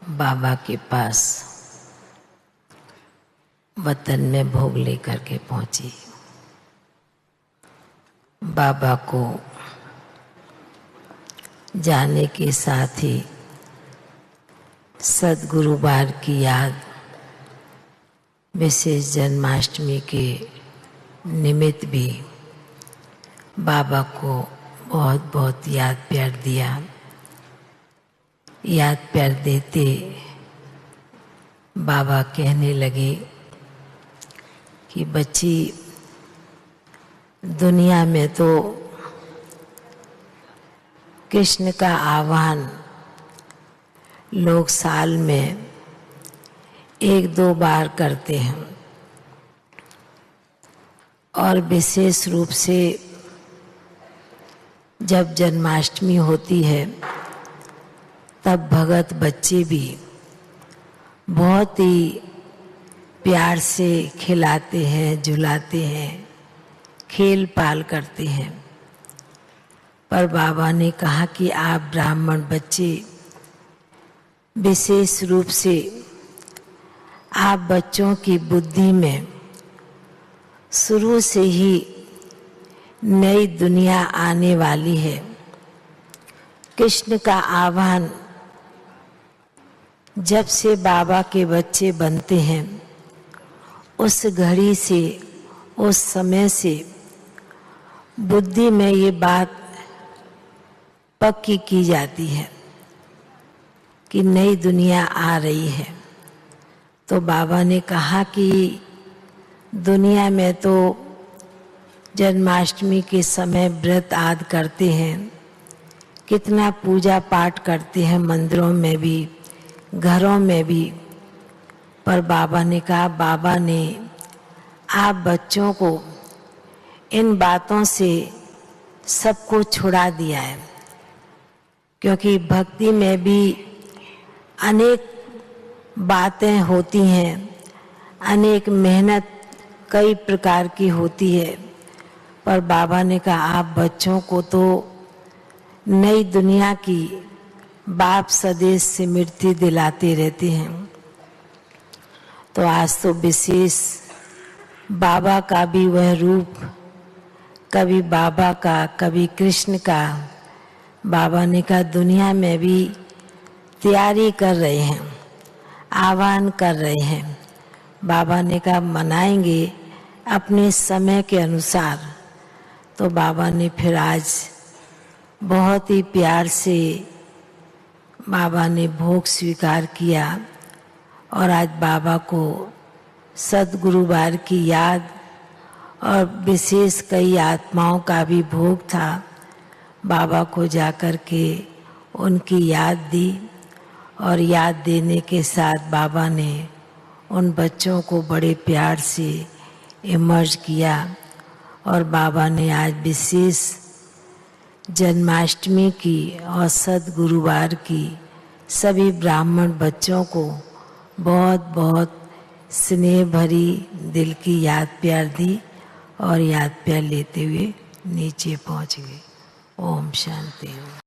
बाबा के पास वतन में भोग लेकर के पहुंची। बाबा को जाने के साथ ही सद्गुरुवार की याद विशेष जन्माष्टमी के निमित्त भी बाबा को बहुत बहुत याद प्यार दिया। याद प्यार देते बाबा कहने लगे कि बच्ची, दुनिया में तो कृष्ण का आह्वान लोग साल में 1-2 बार करते हैं और विशेष रूप से जब जन्माष्टमी होती है तब भगत बच्चे भी बहुत ही प्यार से खिलाते हैं, झुलाते हैं, खेल पाल करते हैं। पर बाबा ने कहा कि आप ब्राह्मण बच्चे, विशेष रूप से आप बच्चों की बुद्धि में शुरू से ही नई दुनिया आने वाली है। कृष्ण का आह्वान जब से बाबा के बच्चे बनते हैं उस घड़ी से, उस समय से बुद्धि में ये बात पक्की की जाती है कि नई दुनिया आ रही है। तो बाबा ने कहा कि दुनिया में तो जन्माष्टमी के समय व्रत आदि करते हैं, कितना पूजा पाठ करते हैं, मंदिरों में भी, घरों में भी। पर बाबा ने कहा, बाबा ने आप बच्चों को इन बातों से सबको छुड़ा दिया है, क्योंकि भक्ति में भी अनेक बातें होती हैं, अनेक मेहनत कई प्रकार की होती है। पर बाबा ने कहा आप बच्चों को तो नई दुनिया की बाप सदेश से मृत्यु दिलाते रहते हैं। तो आज तो विशेष बाबा का भी वह रूप, कभी बाबा का, कभी कृष्ण का, बाबा ने कहा दुनिया में भी तैयारी कर रहे हैं, आह्वान कर रहे हैं। बाबा ने कहा मनाएंगे अपने समय के अनुसार। तो बाबा ने फिर आज बहुत ही प्यार से बाबा ने भोग स्वीकार किया और आज बाबा को सद्गुरुवार की याद और विशेष कई आत्माओं का भी भोग था। बाबा को जाकर के उनकी याद दी और याद देने के साथ बाबा ने उन बच्चों को बड़े प्यार से इमर्ज किया। और बाबा ने आज विशेष जन्माष्टमी की और सद्गुरुवार की सभी ब्राह्मण बच्चों को बहुत बहुत स्नेह भरी दिल की याद प्यार दी और याद प्यार लेते हुए नीचे पहुंच गए। ओम शांति।